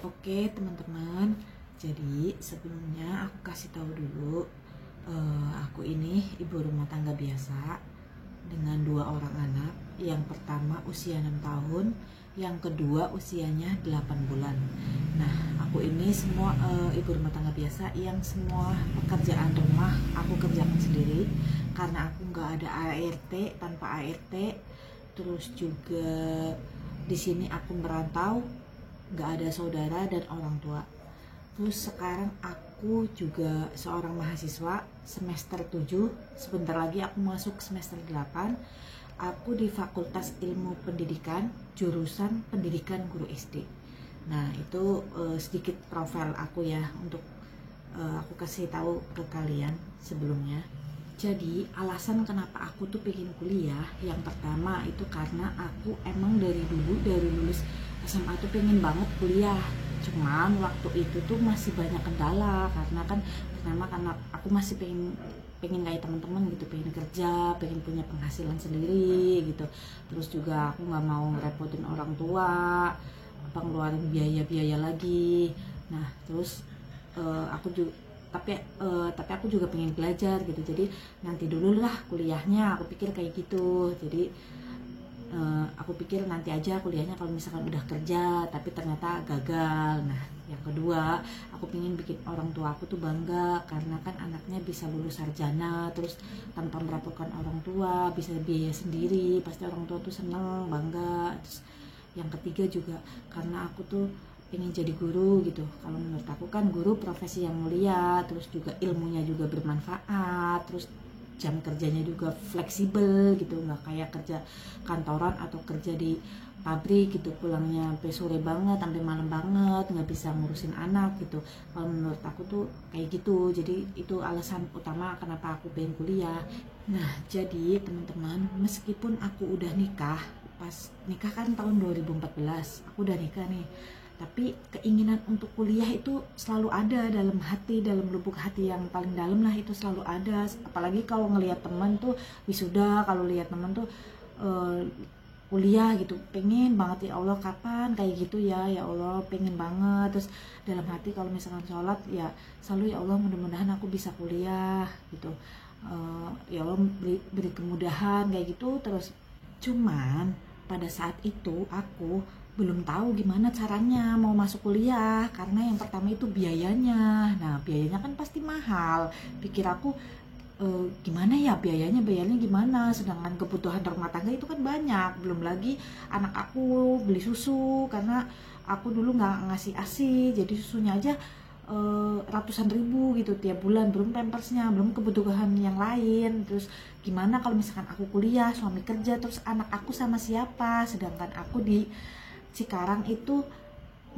Oke teman-teman, jadi sebelumnya aku kasih tahu dulu, aku ini ibu rumah tangga biasa dengan 2 orang anak. Yang pertama usia 6 tahun, yang kedua usianya 8 bulan. Nah, aku ini semua ibu rumah tangga biasa yang semua pekerjaan rumah aku kerjakan sendiri karena aku nggak ada ART. Tanpa ART, terus juga di sini aku merantau, nggak ada saudara dan orang tua. Terus sekarang aku juga seorang mahasiswa semester 7. Sebentar lagi aku masuk semester 8. Aku di Fakultas Ilmu Pendidikan, jurusan Pendidikan Guru SD. Nah, itu sedikit profil aku ya, untuk aku kasih tahu ke kalian sebelumnya. Jadi alasan kenapa aku tuh pengen kuliah, yang pertama itu karena aku emang dari dulu, dari lulus SMA tuh pengen banget kuliah. Cuman waktu itu tuh masih banyak kendala, karena kan pertama karena aku masih pengen kayak teman-teman gitu, pengen kerja, pengen punya penghasilan sendiri gitu. Terus juga aku nggak mau ngerepotin orang tua, apa ngeluarin biaya-biaya lagi. Nah terus aku juga tapi aku juga pengen belajar gitu, jadi nanti dulu lah kuliahnya, aku pikir kayak gitu. Jadi aku pikir nanti aja kuliahnya kalau misalkan udah kerja, tapi ternyata gagal. Nah yang kedua, aku pengen bikin orang tua aku tuh bangga, karena kan anaknya bisa lulus sarjana terus tanpa merepotkan orang tua, bisa biaya sendiri, pasti orang tua tuh seneng, bangga. Terus yang ketiga juga karena aku tuh pengen jadi guru gitu. Kalau menurut aku kan guru profesi yang mulia, terus juga ilmunya juga bermanfaat, terus jam kerjanya juga fleksibel gitu, nggak kayak kerja kantoran atau kerja di pabrik gitu, pulangnya sampai sore banget, sampai malam banget, nggak bisa ngurusin anak gitu. Kalau menurut aku tuh kayak gitu. Jadi itu alasan utama kenapa aku pengen kuliah. Nah jadi teman-teman, meskipun aku udah nikah, pas nikah kan tahun 2014 aku udah nikah nih, tapi keinginan untuk kuliah itu selalu ada dalam hati, dalam lubuk hati yang paling dalam lah, itu selalu ada. Apalagi kalau ngelihat teman tuh wisuda, kalau lihat teman tuh kuliah gitu, pengen banget, ya Allah kapan kayak gitu ya, ya Allah pengen banget. Terus dalam hati kalau misalkan sholat ya selalu, ya Allah mudah-mudahan aku bisa kuliah gitu, ya Allah beri kemudahan kayak gitu terus. Cuman pada saat itu aku belum tahu gimana caranya mau masuk kuliah, karena yang pertama itu biayanya. Nah biayanya kan pasti mahal, pikir aku gimana ya bayarnya gimana, sedangkan kebutuhan rumah tangga itu kan banyak. Belum lagi anak aku beli susu, karena aku dulu nggak ngasih ASI, jadi susunya aja ratusan ribu gitu tiap bulan, belum pampersnya, belum kebutuhan yang lain. Terus gimana kalau misalkan aku kuliah, suami kerja, terus anak aku sama siapa, sedangkan aku di Cikarang itu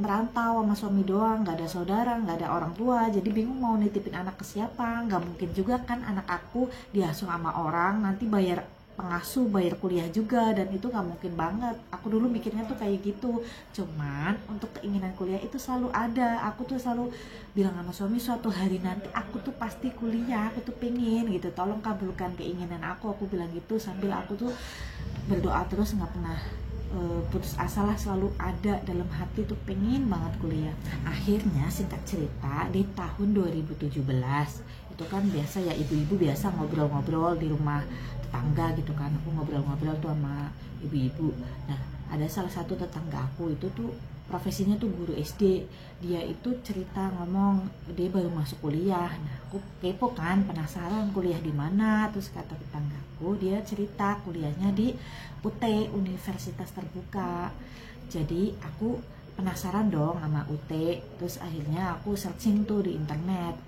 merantau sama suami doang, nggak ada saudara, nggak ada orang tua, jadi bingung mau nitipin anak ke siapa. Nggak mungkin juga kan anak aku diasuh sama orang, nanti bayar pengasuh, bayar kuliah juga, dan itu nggak mungkin banget. Aku dulu mikirnya tuh kayak gitu. Cuman untuk keinginan kuliah itu selalu ada. Aku tuh selalu bilang sama suami, suatu hari nanti aku tuh pasti kuliah, aku tuh pengen gitu, tolong kabulkan keinginan aku bilang gitu, sambil aku tuh berdoa terus, nggak pernah putus asa lah, selalu ada dalam hati tuh pengen banget kuliah. Akhirnya singkat cerita, di tahun 2017 itu kan biasa ya, ibu-ibu biasa ngobrol-ngobrol di rumah tetangga gitu kan, aku ngobrol-ngobrol tuh sama ibu-ibu. Nah ada salah satu tetangga aku itu tuh profesinya tuh guru SD. Dia itu cerita, ngomong dia baru masuk kuliah. Nah aku kepo kan, penasaran kuliah di mana. Terus kata tetanggaku, dia cerita kuliahnya di UT, Universitas Terbuka. Jadi aku penasaran dong sama UT. Terus akhirnya aku searching tuh di internet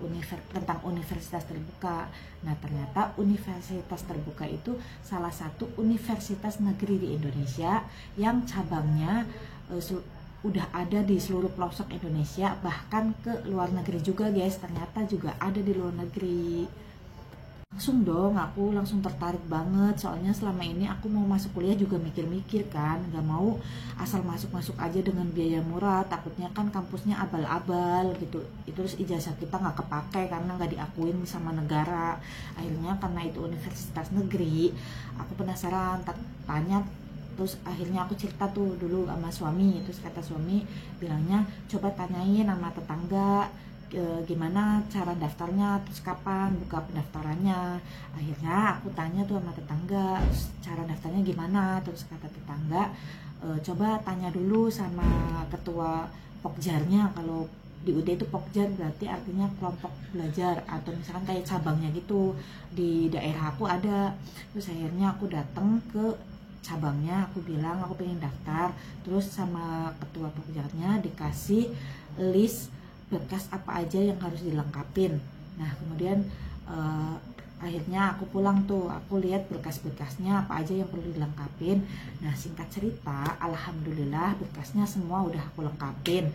tentang Universitas Terbuka. Nah ternyata Universitas Terbuka itu salah satu universitas negeri di Indonesia yang cabangnya udah ada di seluruh pelosok Indonesia, bahkan ke luar negeri juga guys. Ternyata juga ada di luar negeri. Langsung dong, aku langsung tertarik banget. Soalnya selama ini aku mau masuk kuliah juga mikir-mikir kan, gak mau asal masuk-masuk aja dengan biaya murah. Takutnya kan kampusnya abal-abal gitu, terus ijazah kita gak kepake karena gak diakuin sama negara. Akhirnya karena itu universitas negeri, aku penasaran, tanya Terus akhirnya aku cerita tuh dulu sama suami, terus kata suami bilangnya coba tanyain sama tetangga gimana cara daftarnya, terus kapan buka pendaftarannya. Akhirnya aku tanya tuh sama tetangga cara daftarnya gimana, terus kata tetangga coba tanya dulu sama ketua Pokjarnya. Kalau di UD itu Pokjar berarti artinya kelompok belajar atau misalkan kayak cabangnya gitu, di daerah aku ada. Terus akhirnya aku datang ke cabangnya, aku bilang aku pengen daftar, terus sama ketua Pokjarnya dikasih list berkas apa aja yang harus dilengkapin. Nah kemudian akhirnya aku pulang tuh, aku lihat berkas-berkasnya apa aja yang perlu dilengkapin. Nah singkat cerita, alhamdulillah berkasnya semua udah aku lengkapin.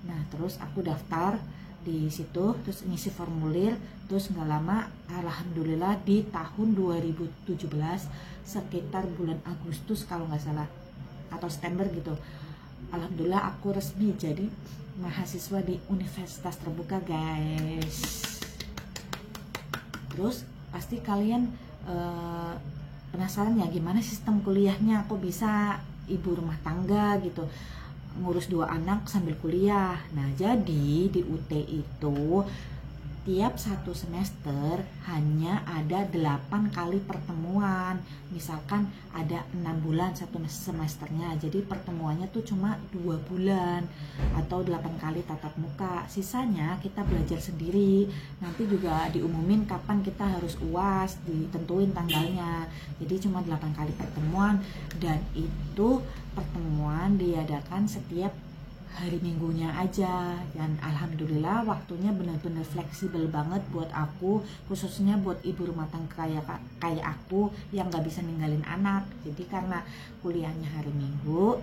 Nah terus aku daftar di situ, terus ngisi formulir, terus nggak lama alhamdulillah di tahun 2017 sekitar bulan Agustus kalau nggak salah atau September gitu, alhamdulillah aku resmi jadi mahasiswa di Universitas Terbuka guys. Terus pasti kalian penasaran ya gimana sistem kuliahnya, kok bisa ibu rumah tangga gitu ngurus 2 anak sambil kuliah. Nah jadi di UT itu tiap 1 semester hanya ada 8 kali pertemuan. Misalkan ada 6 bulan 1 semesternya, jadi pertemuannya tuh cuma 2 bulan atau 8 kali tatap muka. Sisanya kita belajar sendiri. Nanti juga diumumin kapan kita harus UAS, ditentuin tanggalnya. Jadi cuma 8 kali pertemuan, dan itu pertemuan diadakan setiap hari minggunya aja. Dan alhamdulillah waktunya benar-benar fleksibel banget buat aku, khususnya buat ibu rumah tangga kayak aku yang gak bisa ninggalin anak. Jadi karena kuliahnya hari minggu,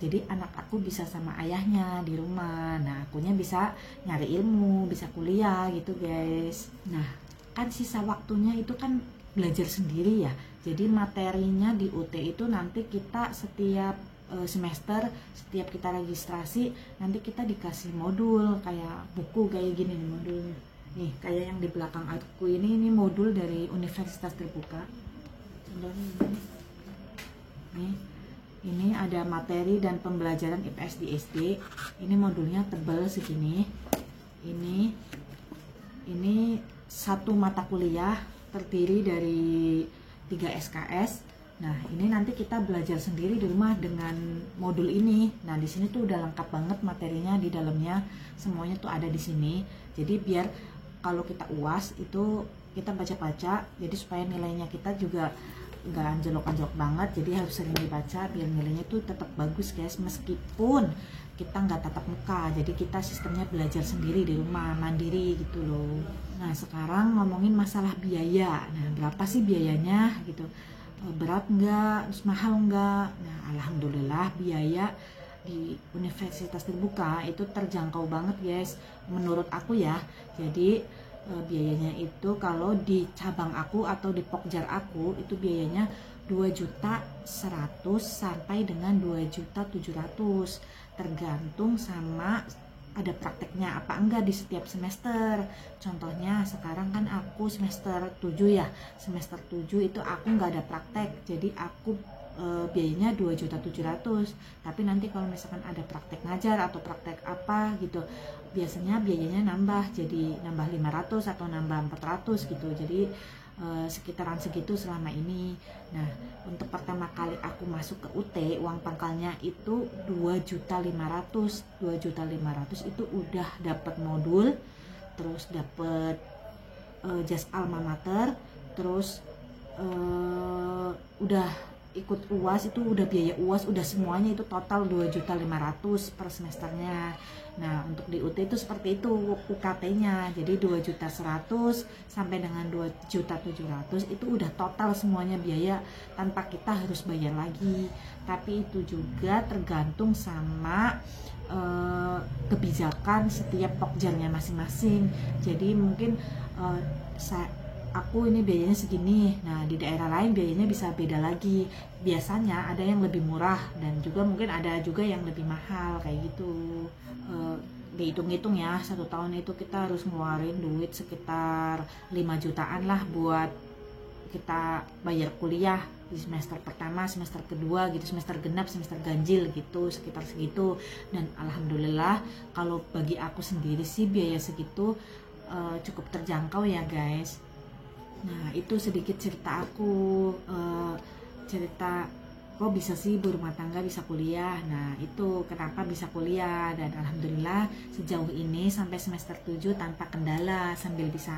jadi anak aku bisa sama ayahnya di rumah. Nah akunya bisa nyari ilmu, bisa kuliah gitu guys. Nah kan sisa waktunya itu kan belajar sendiri ya. Jadi materinya di UT itu nanti kita setiap semester, setiap kita registrasi nanti kita dikasih modul kayak buku kayak gini nih modulnya nih, kayak yang di belakang aku ini modul dari Universitas Terbuka. Contohnya ini ini ada materi dan pembelajaran IPS di SD. Ini modulnya tebal segini. Ini satu mata kuliah terdiri dari 3 SKS. Nah, ini nanti kita belajar sendiri di rumah dengan modul ini. Nah, di sini tuh udah lengkap banget materinya di dalamnya. Semuanya tuh ada di sini. Jadi biar kalau kita UAS itu kita baca-baca, jadi supaya nilainya kita juga nggak anjlok-anjlok banget. Jadi harus sering dibaca biar nilainya tuh tetap bagus guys, meskipun kita nggak tatap muka. Jadi kita sistemnya belajar sendiri di rumah, mandiri gitu loh. Nah, sekarang ngomongin masalah biaya. Nah, berapa sih biayanya gitu? Berat enggak, terus mahal enggak? Nah alhamdulillah biaya di Universitas Terbuka itu terjangkau banget guys menurut aku ya. Jadi biayanya itu kalau di cabang aku atau di Pokjar aku itu biayanya 2.100.000 sampai dengan 2.700.000 tergantung sama ada prakteknya apa enggak di setiap semester. Contohnya sekarang kan aku semester 7 ya, semester 7 itu aku nggak ada praktek, jadi aku biayanya 2.700.000. Tapi nanti kalau misalkan ada praktek ngajar atau praktek apa gitu, biasanya biayanya nambah, jadi nambah 500 atau nambah 400 gitu. Jadi sekitaran segitu selama ini. Nah untuk pertama kali aku masuk ke UT, uang pangkalnya itu 2.500.000. 2.500.000 itu udah dapat modul, terus dapat jas alma mater, terus udah ikut UAS, itu udah biaya UAS, udah semuanya itu total 2.500.000 per semesternya. Nah untuk di UT itu seperti itu UKT-nya, jadi 2.100.000 sampai dengan 2.700.000 itu udah total semuanya biaya tanpa kita harus bayar lagi. Tapi itu juga tergantung sama kebijakan setiap pokjarnya masing-masing. Jadi mungkin aku ini biayanya segini, nah di daerah lain biayanya bisa beda lagi. Biasanya ada yang lebih murah dan juga mungkin ada juga yang lebih mahal kayak gitu. Dihitung-hitung ya, 1 tahun itu kita harus ngeluarin duit sekitar 5 jutaan lah buat kita bayar kuliah di semester pertama, semester kedua gitu, semester genap, semester ganjil gitu, sekitar segitu. Dan alhamdulillah kalau bagi aku sendiri sih biaya segitu cukup terjangkau ya guys. Nah itu sedikit cerita aku, cerita kok bisa sih ibu rumah tangga bisa kuliah. Nah itu kenapa bisa kuliah, dan alhamdulillah sejauh ini sampai semester 7 tanpa kendala, sambil bisa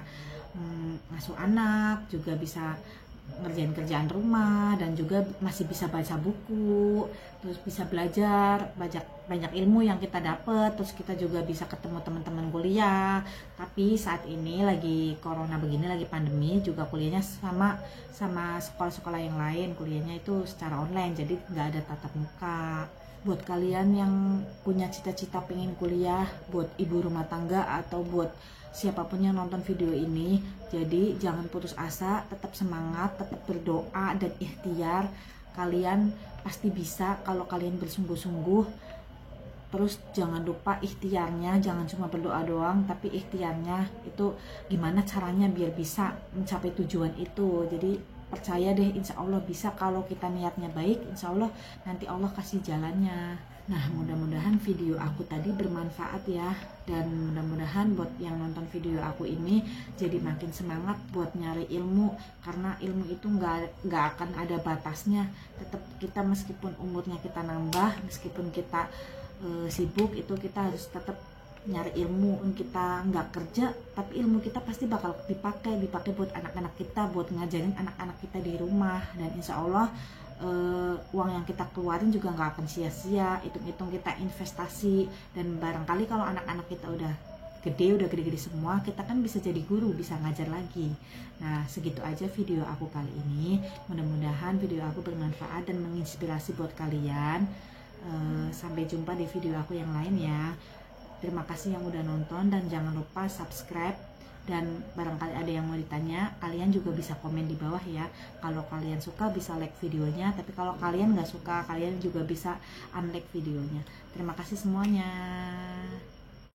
ngasuh anak, juga bisa ngerjain kerjaan rumah, dan juga masih bisa baca buku, terus bisa belajar banyak ilmu yang kita dapat, terus kita juga bisa ketemu teman-teman kuliah. Tapi saat ini lagi corona begini, lagi pandemi, juga kuliahnya sama sekolah-sekolah yang lain, kuliahnya itu secara online, jadi nggak ada tatap muka. Buat kalian yang punya cita-cita pengen kuliah, buat ibu rumah tangga atau buat siapapun yang nonton video ini, jadi jangan putus asa, tetap semangat, tetap berdoa dan ikhtiar. Kalian pasti bisa kalau kalian bersungguh-sungguh. Terus jangan lupa ikhtiarnya, jangan cuma berdoa doang, tapi ikhtiarnya itu gimana caranya biar bisa mencapai tujuan itu. Jadi percaya deh, insya Allah bisa. Kalau kita niatnya baik, insya Allah nanti Allah kasih jalannya. Nah mudah-mudahan video aku tadi bermanfaat ya, dan mudah-mudahan buat yang nonton video aku ini jadi makin semangat buat nyari ilmu, karena ilmu itu nggak akan ada batasnya. Tetap kita meskipun umurnya kita nambah, meskipun kita sibuk, itu kita harus tetap nyari ilmu. Kita nggak kerja tapi ilmu kita pasti bakal dipakai buat anak-anak kita, buat ngajarin anak-anak kita di rumah. Dan insya Allah uang yang kita keluarin juga nggak akan sia-sia. Hitung-hitung kita investasi, dan barangkali kalau anak-anak kita udah gede-gede semua, kita kan bisa jadi guru, bisa ngajar lagi. Nah segitu aja video aku kali ini. Mudah-mudahan video aku bermanfaat dan menginspirasi buat kalian. Sampai jumpa di video aku yang lain ya. Terima kasih yang udah nonton, dan jangan lupa subscribe. Dan barangkali ada yang mau ditanya, kalian juga bisa komen di bawah ya. Kalau kalian suka bisa like videonya, tapi kalau kalian nggak suka, kalian juga bisa unlike videonya. Terima kasih semuanya.